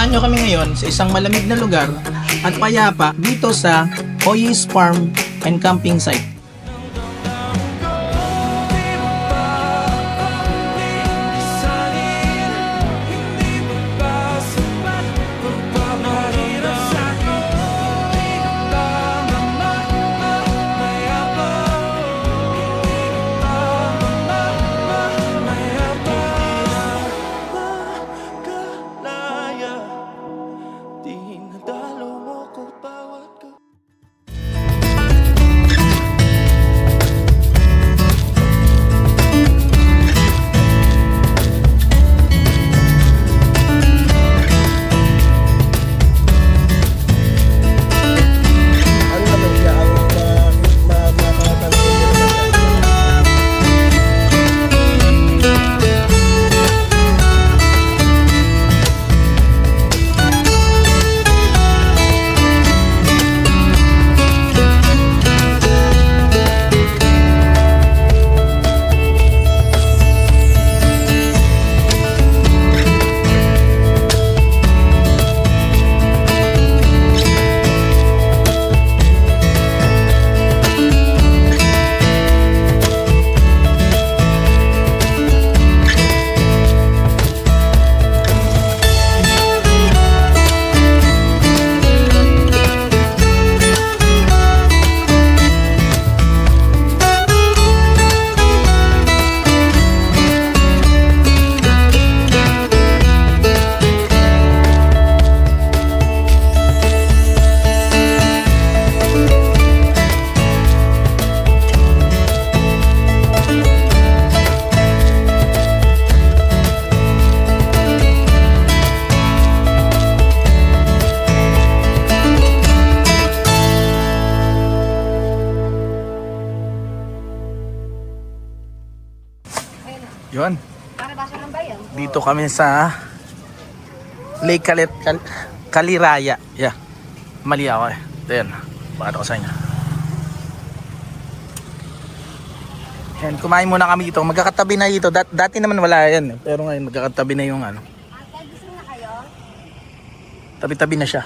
Samahan nyo kami ngayon sa isang malamig na lugar at payapa dito sa Oyis Farm and Camping Site. Yun. Dito kami sa Lake Kaliraya. Yeah. Mali ako eh. Ayan. Pakita ko sa inyo. Ayan, kumain muna kami dito. Magkakatabi na dito. Dati naman wala yan. Pero ngayon magkakatabi na yung ano. Tabi-tabi na siya.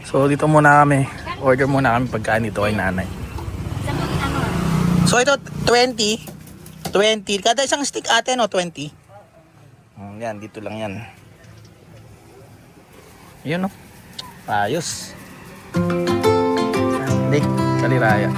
So dito muna kami. Order muna kami pagkain dito kay nanay. So ito 20. Kada isang stick ate no, 20. Yan, dito lang yan. Yun no. Ayos. Lake Kaliraya.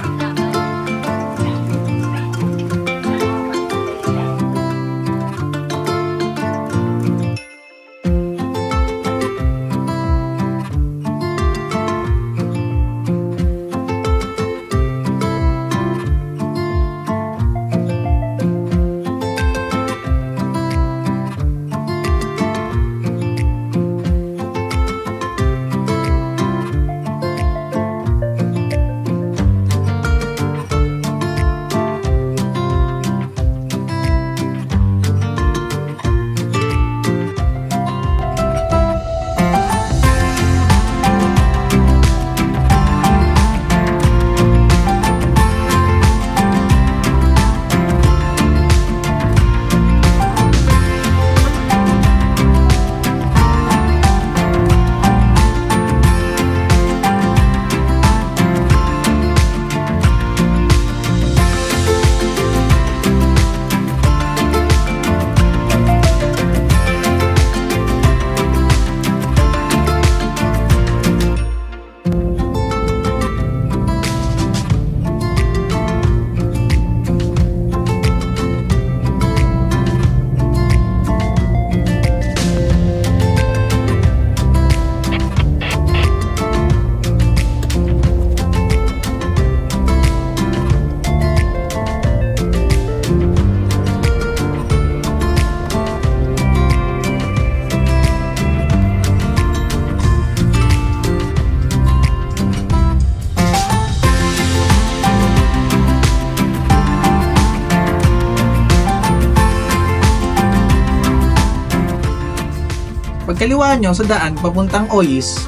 Pagkaliwa nyo sa daan papuntang Oyis,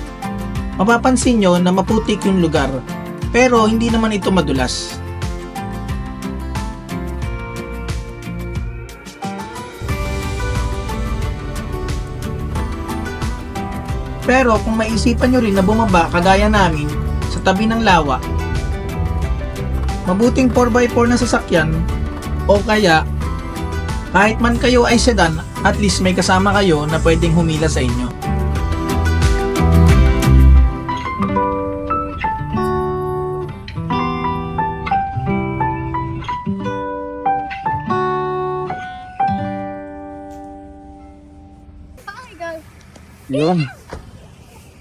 mapapansin nyo na maputik yung lugar, pero hindi naman ito madulas. Pero kung maisipan nyo rin na bumaba kagaya namin sa tabi ng lawa, mabuting 4x4 na sasakyan o kaya kahit man kayo ay sedan, at least may kasama kayo na pwedeng humila sa inyo. Yun.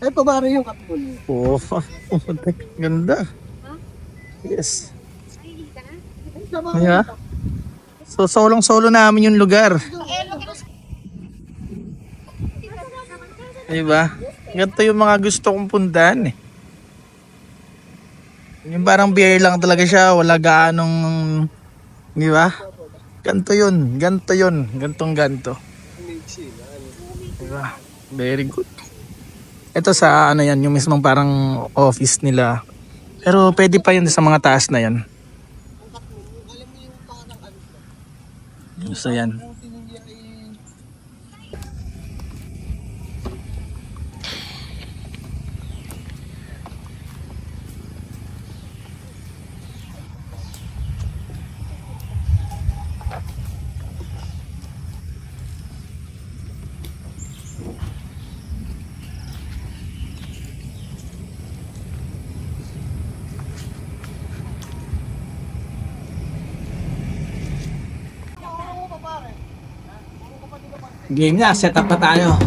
Ay, pabari yung kapul. Oh, ganda. Yes. Yeah. So, solong-solo namin yung lugar. Diba? Ganito yung mga gusto kong puntahan eh. Yung parang beer lang talaga siya, wala gaanong, di ba? Ganto yun, gantong ganto. Diba? Very good. Ito sa ano yan, yung mismong parang office nila. Pero pwede pa yun sa mga taas na yan. So yan. Game na, set up pa tayo.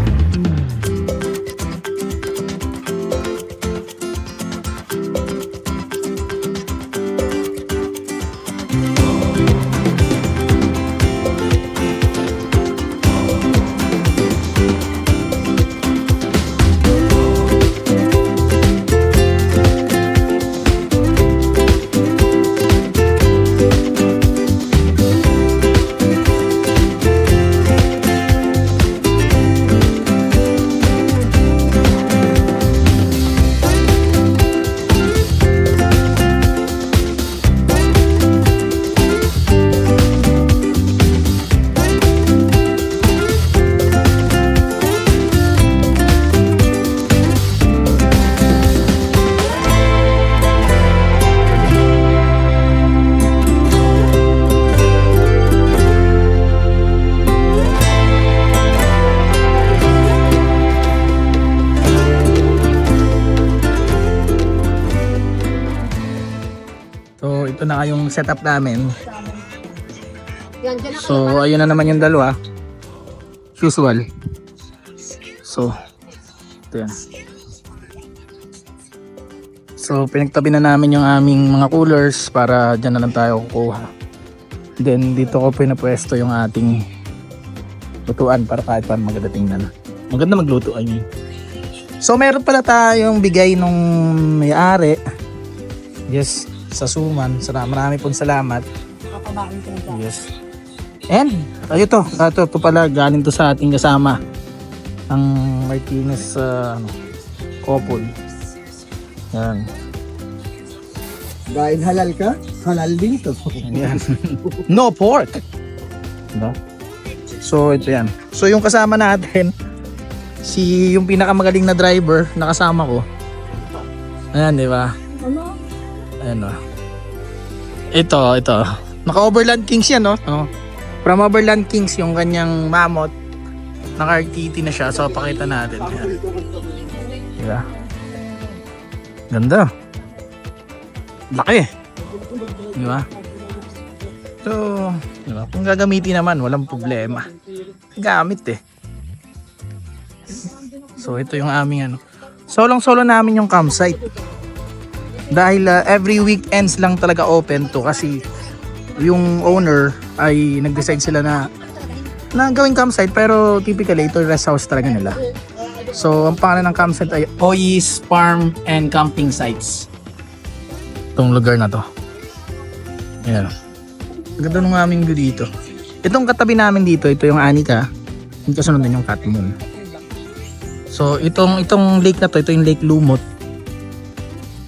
So ito na yung setup namin. So ayun na naman yung dalawa. Usual. So ito yan. So pinagtabi na namin yung aming mga coolers para dyan na lang tayo kukuha. Then dito ko pinapwesto yung ating lutuan para kahit paano maganda tingnan. Maganda magluto I mean. So meron pala tayong bigay nung may-ari. Yes, sa Suman. Marami pong salamat. Yes. And ito pala galing to sa ating kasama ang Martinez couple. Yan. Dahil halal ka, halal din to. Yan. No pork. Diba? So ito yan. So yung kasama natin yung pinakamagaling na driver na kasama ko. Ayan, di ba? Ayan o. Ito. Naka-Overland Kings yan, no? Oh. From Overland Kings, yung kanyang mammoth. Naka-RTT na siya. So, pakita natin. Ayan. Diba? Ganda. Laki. Diba? So, diba? Kung gagamitin naman, walang problema. Gamit eh. So, ito yung aming ano. Solong-solo namin yung campsite. Dahil every weekends lang talaga open to kasi yung owner ay nag-decide sila na gawing campsite pero typically ito rest house talaga nila. So ang pangalan ng campsite ay Oyis Farm and Camping Sites. Itong lugar na to. Ayan. Ganda nung aming view dito. Itong katabi namin dito, ito yung Anika. Yung kasunod din yung Katmon. So itong lake na to, ito yung Lake Lumot.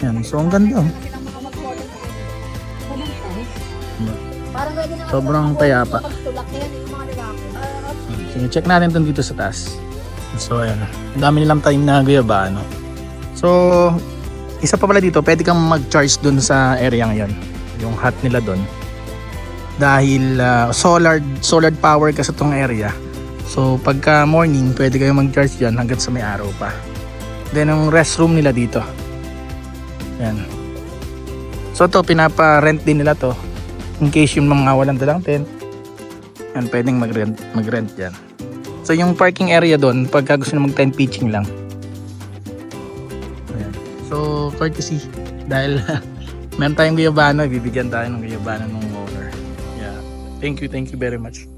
Yan, so ang ganda. Sobrang tayapa. Sige, check natin itong dito sa taas. So ayan, ang dami nilang tanim na guyabano. So isa pa pala dito, pwede kang mag-charge dun sa area ngayon, yung hut nila dun. Dahil solar power ka sa tong area. So pagka morning, pwede kayong mag-charge dyan hanggat sa may araw pa. Then ang restroom nila dito. Yan. So to, pinapa-rent din nila to. In case yung mga walang dalang tent, yan, pwedeng mag-rent dyan. So yung parking area doon, pagka gusto na mag-tent pitching lang. Ayan. So courtesy, dahil meron tayong guyabano, bibigyan tayo ng guyabano ng owner. Yeah. Thank you very much.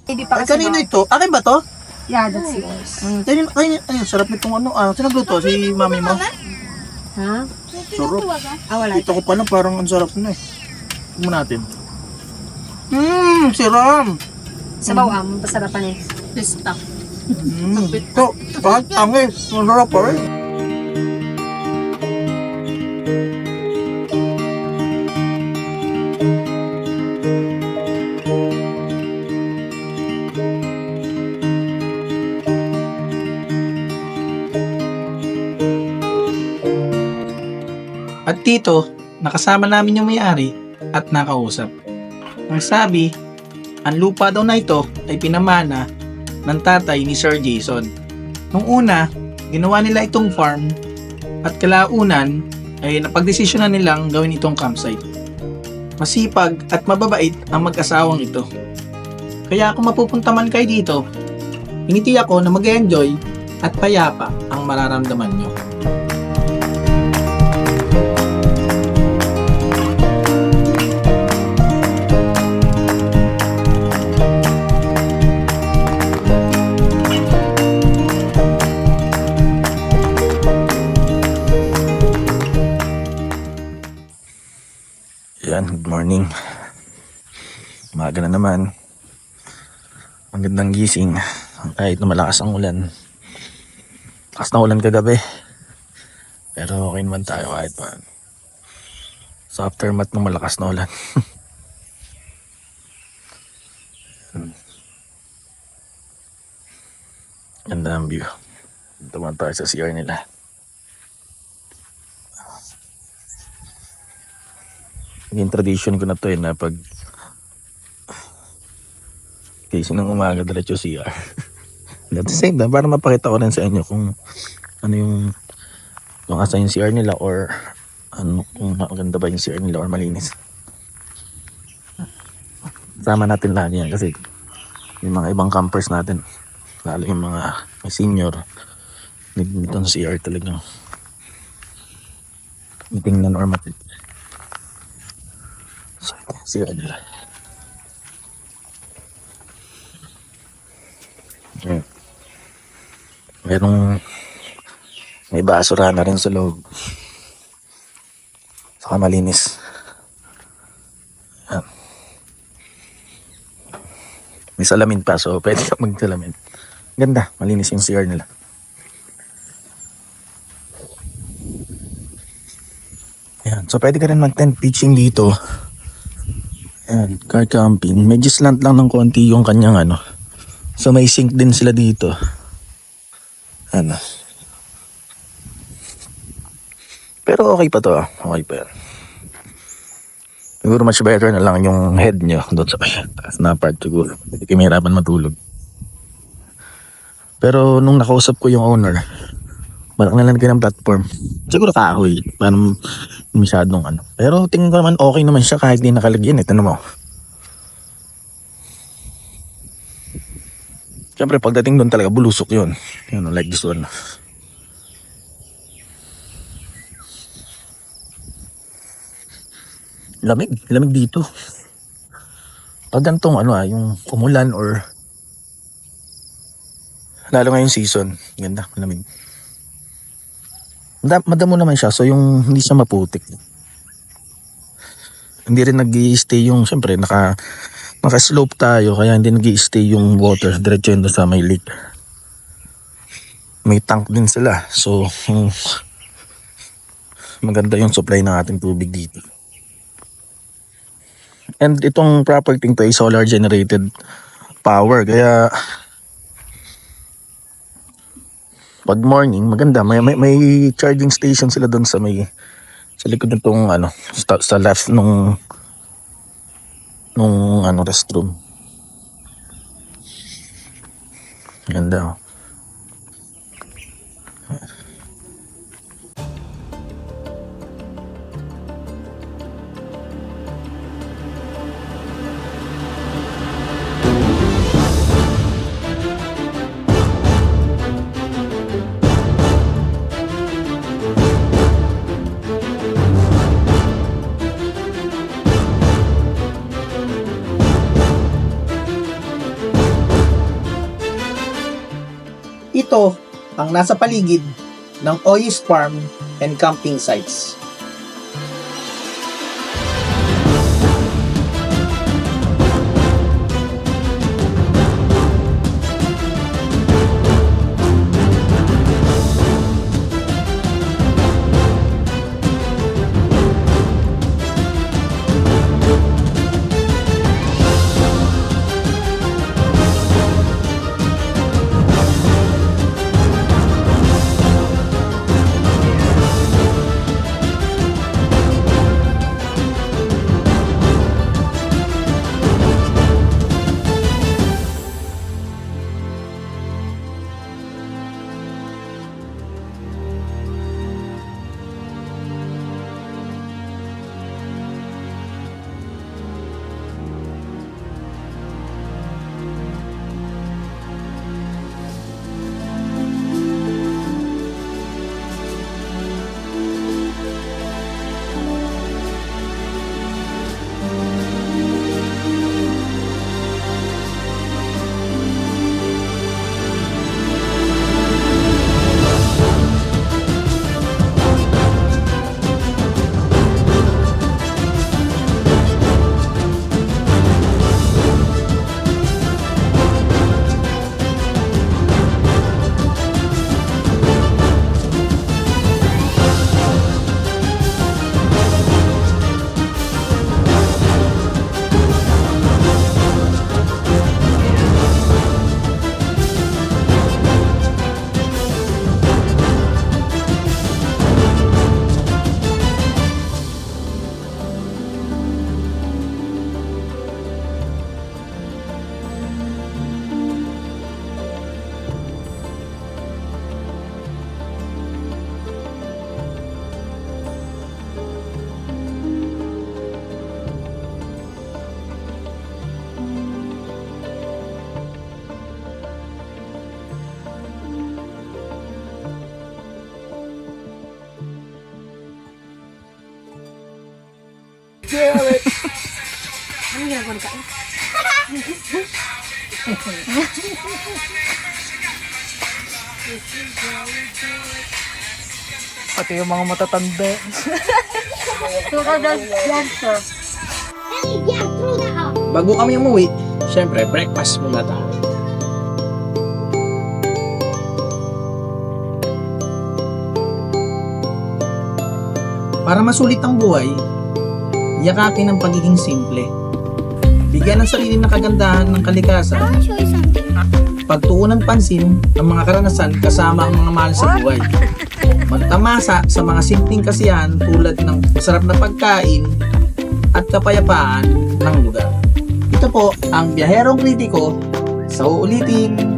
Hindi pa Ay, kasi kanino ito? Akin ba to? Yeah, that's yours. Kanino, ay, sarap nitong ano. Sino nagluto? Si mami mo? Ha? Sarap. Wala. Ito ko pa lang, parang ang sarap na eh. Tignan natin. Siram. Sa bawang, masarapan eh. Pista. Ito, kahit tangis. Masarap pa rin. At dito, nakasama namin yung may-ari at nakausap. Ang sabi, ang lupa daw na ito ay pinamana ng tatay ni Sir Jason. Nung una, ginawa nila itong farm at kalaunan ay napagdesisyonan nilang gawin itong campsite. Masipag at mababait ang mag-asawang ito. Kaya kung mapupunta man kayo dito, hiniti ako na mag-enjoy at payapa ang mararamdaman nyo. Yan, good morning. Umaga na naman. Magandang gising. Kahit na malakas ang ulan. Lakas na ulan kagabi. Pero okay naman tayo kahit pa. Sa aftermath ng malakas na ulan. Ganda ang view. Dito man tayo sa CR nila. Yung tradition ko na to na pag kasi ng umaga diretso CR. At the same time, para mapakita ko rin sa inyo kung ano yung asa yung CR nila or ano, kung maganda ba yung CR nila or malinis. Sama natin lahat yan kasi yung mga ibang campers natin, lalo yung mga may senior, nito sa CR talagang tingnan or matit. So, CR nila. Ayan. May basura na rin sa loob. Saka malinis. Ayan. May salamin pa, so pwede ka magsalamin. Ganda, malinis yung CR nila. Ayan, so pwede ka rin mag-tent pitching dito. Ayan, car camping. Medyo slant lang ng konti yung kanyang ano. So may sink din sila dito. Ano. Pero okay pa to. Okay pa yan. Siguro much better na lang yung head nyo doon sa taas na part siguro. Hindi kayo mahirapan matulog. Pero nung nakausap ko yung owner, malaki na lang kayo ng platform. Siguro kahoy. Parang masyadong ano. Pero tingin ko naman okay naman siya kahit di nakalagyan. Ito mo. Siyempre pagdating doon talaga bulusok yun. Yun, like this one. Lamig dito. Pag gantong ano yung umulan or lalo ngayong season, ganda, malamig. Madamo naman siya, so yung hindi siya maputik. Hindi rin nag-i-stay yung, siyempre naka-slope tayo, kaya hindi nag-i-stay yung water diretso yun sa may lake. May tank din sila, so maganda yung supply ng ating tubig dito. And itong property to ay solar generated power, kaya pag morning maganda, may charging station sila doon sa likod nitong ano sa left nung ano restroom. Ganda. Ito ang nasa paligid ng Oyis Farm and Camping Sites. ko na kain. Pati yung mga matatanda. Bago kami umuwi, syempre, breakfast muna tayo. Para masulit ang buhay, yakapin ang pagiging simple. Bigyan ng sarili ng kagandahan ng kalikasan. Pagtuunan pansin ang mga karanasan kasama ang mga mahal sa buhay. Magtamasa sa mga simpleng kasiyahan tulad ng masarap na pagkain at kapayapaan ng lugar. Ito po ang Biyaherong Kritiko sa uulitin.